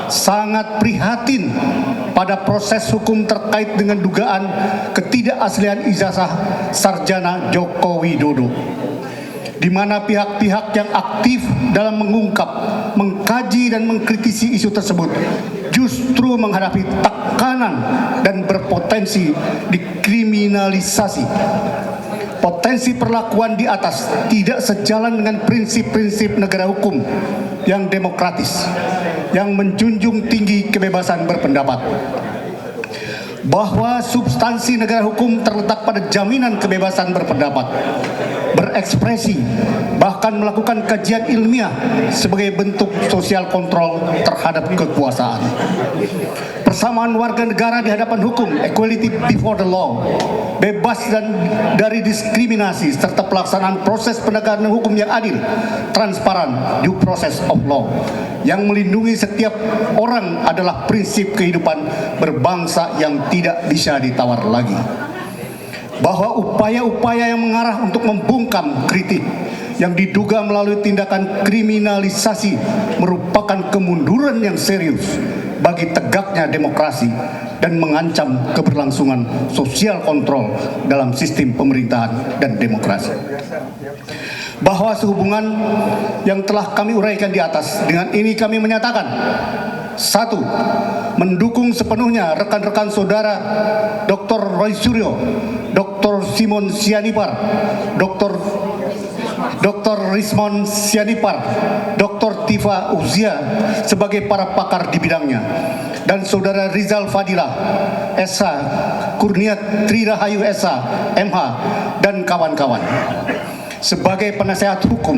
sangat prihatin pada proses hukum terkait dengan dugaan ketidakaslian ijazah sarjana Joko Widodo, di mana pihak-pihak yang aktif dalam mengungkap, mengkaji dan mengkritisi isu tersebut justru menghadapi tekanan dan berpotensi dikriminalisasi. Potensi perlakuan di atas tidak sejalan dengan prinsip-prinsip negara hukum yang demokratis, yang menjunjung tinggi kebebasan berpendapat. Bahwa substansi negara hukum terletak pada jaminan kebebasan berpendapat, berekspresi, bahkan melakukan kajian ilmiah sebagai bentuk sosial kontrol terhadap kekuasaan. Persamaan warga negara di hadapan hukum, equality before the law, bebas dan dari diskriminasi, serta pelaksanaan proses penegakan hukum yang adil, transparan, due process of law, yang melindungi setiap orang adalah prinsip kehidupan berbangsa yang tidak bisa ditawar lagi. Bahwa upaya-upaya yang mengarah untuk membungkam kritik yang diduga melalui tindakan kriminalisasi merupakan kemunduran yang serius bagi tegaknya demokrasi dan mengancam keberlangsungan sosial kontrol dalam sistem pemerintahan dan demokrasi. Bahwa sehubungan yang telah kami uraikan di atas, dengan ini kami menyatakan: 1. Mendukung sepenuhnya rekan-rekan saudara Dr. Roy Suryo, Dr. Simon Sianipar, Dr. Rismon Sianipar, Dr. Tifa Uzia sebagai para pakar di bidangnya, dan saudara Rizal Fadilah, SH, Kurniat Trirahayu SH, MH, dan kawan-kawan sebagai penasehat hukum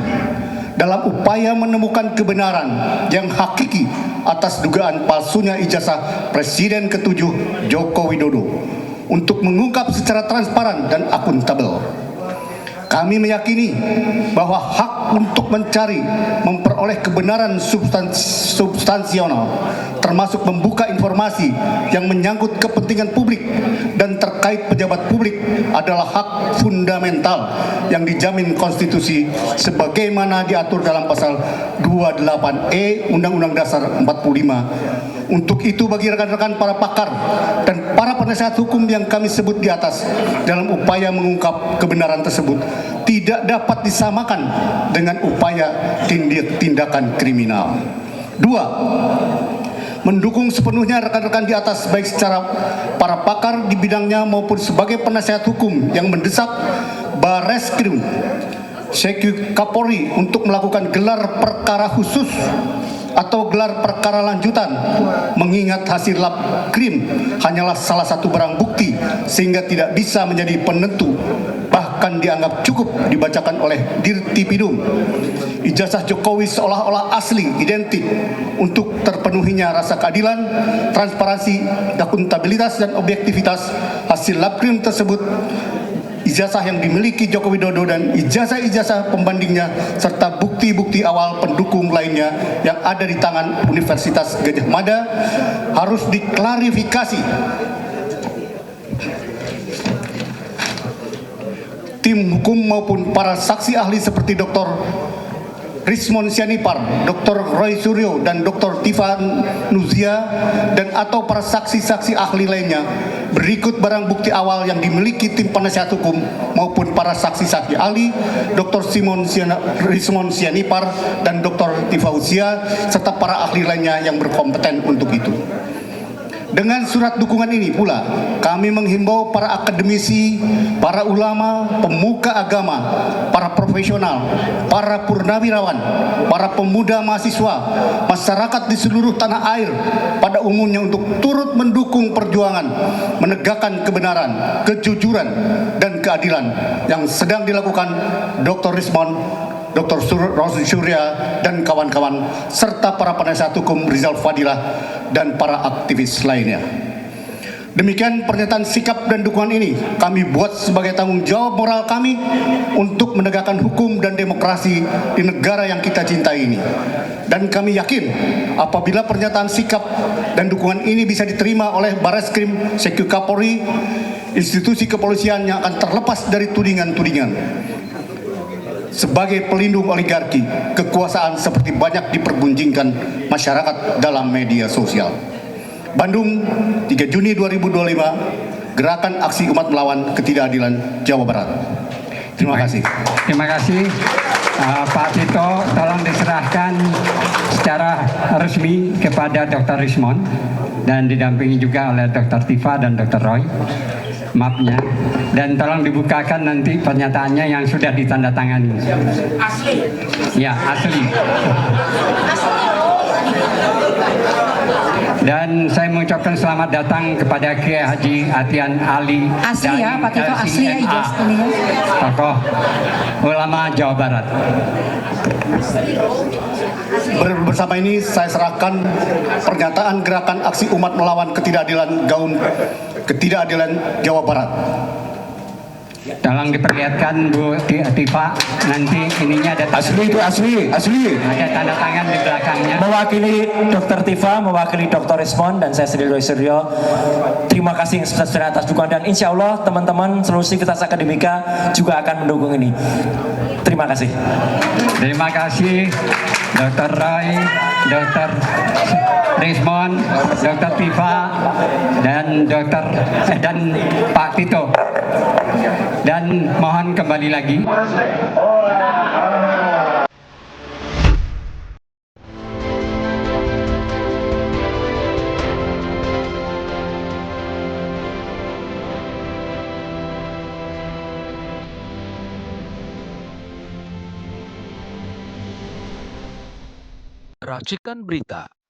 dalam upaya menemukan kebenaran yang hakiki atas dugaan palsunya ijazah Presiden ke-7 Joko Widodo untuk mengungkap secara transparan dan akuntabel. Kami meyakini bahwa hak untuk mencari, memperoleh kebenaran substansional, termasuk membuka informasi yang menyangkut kepentingan publik dan terkait pejabat publik, adalah hak fundamental yang dijamin konstitusi sebagaimana diatur dalam pasal 28E Undang-Undang Dasar 45. Untuk itu, bagi rekan-rekan para pakar dan para penasehat hukum yang kami sebut di atas, dalam upaya mengungkap kebenaran tersebut tidak dapat disamakan dengan upaya tindakan kriminal. 2. Mendukung sepenuhnya rekan-rekan di atas, baik secara para pakar di bidangnya maupun sebagai penasehat hukum yang mendesak Barreskrim Sekyu Kapolri untuk melakukan gelar perkara khusus atau gelar perkara lanjutan, mengingat hasil lab krim hanyalah salah satu barang bukti sehingga tidak bisa menjadi penentu, bahkan akan dianggap cukup dibacakan oleh Dirtipidum. Ijazah Jokowi seolah-olah asli, identik untuk terpenuhinya rasa keadilan, transparansi, akuntabilitas, dan objektivitas hasil labkrim tersebut. Ijazah yang dimiliki Joko Widodo dan ijazah-ijazah pembandingnya serta bukti-bukti awal pendukung lainnya yang ada di tangan Universitas Gadjah Mada harus diklarifikasi. Tim hukum maupun para saksi ahli seperti Dr. Rismon Sianipar, Dr. Roy Suryo, dan Dr. Tifa Nuzia, dan atau para saksi-saksi ahli lainnya berikut barang bukti awal yang dimiliki tim penasihat hukum maupun para saksi-saksi ahli Dr. Rismon Sianipar dan Dr. Tifa Nuzia serta para ahli lainnya yang berkompeten untuk itu. Dengan surat dukungan ini pula, kami menghimbau para akademisi, para ulama, pemuka agama, para profesional, para purnawirawan, para pemuda mahasiswa, masyarakat di seluruh tanah air pada umumnya untuk turut mendukung perjuangan menegakkan kebenaran, kejujuran, dan keadilan yang sedang dilakukan Dr. Rismon, Dr. Surya, dan kawan-kawan, serta para penasihat hukum Rizal Fadilah dan para aktivis lainnya. Demikian pernyataan sikap dan dukungan ini kami buat sebagai tanggung jawab moral kami untuk menegakkan hukum dan demokrasi di negara yang kita cintai ini. Dan kami yakin apabila pernyataan sikap dan dukungan ini bisa diterima oleh Barreskrim, Sekyu Kapolri, institusi kepolisian yang akan terlepas dari tudingan-tudingan sebagai pelindung oligarki, kekuasaan seperti banyak dipergunjingkan masyarakat dalam media sosial. Bandung, 3 Juni 2025, Gerakan Aksi Umat Melawan Ketidakadilan Jawa Barat. Terima kasih. Terima kasih. Pak Tito, tolong diserahkan secara resmi kepada Dr. Rismon dan didampingi juga oleh Dr. Tifa dan Dr. Roy. Mapnya, dan tolong dibukakan nanti pernyataannya yang sudah ditandatangani. Asli. Ya, asli. Dan saya mengucapkan selamat datang kepada Kiai Haji Atian Ali. Asli ya, Pak Tito, asli ya ijazah ini ya. Tokoh ulama Jawa Barat. Bersama ini saya serahkan pernyataan Gerakan Aksi Umat Melawan Ketidakadilan Jawa Barat. Tolong diperlihatkan Bu Tifa, nanti ininya ada asli itu asli. Ada tanda tangan di belakangnya. Mewakili Dr. Tifa, mewakili Dr. Rismon, dan saya sendiri Roy Suryo. Terima kasih yang sebesar atas dukungan, dan insya Allah teman-teman seluruh Sivitas Akademika juga akan mendukung ini. Terima kasih. Terima kasih Dr. Roy, Dr. Rismon, Dr. Tifa, dan dan Pak Tito. Dan mohon kembali lagi. Racikan Berita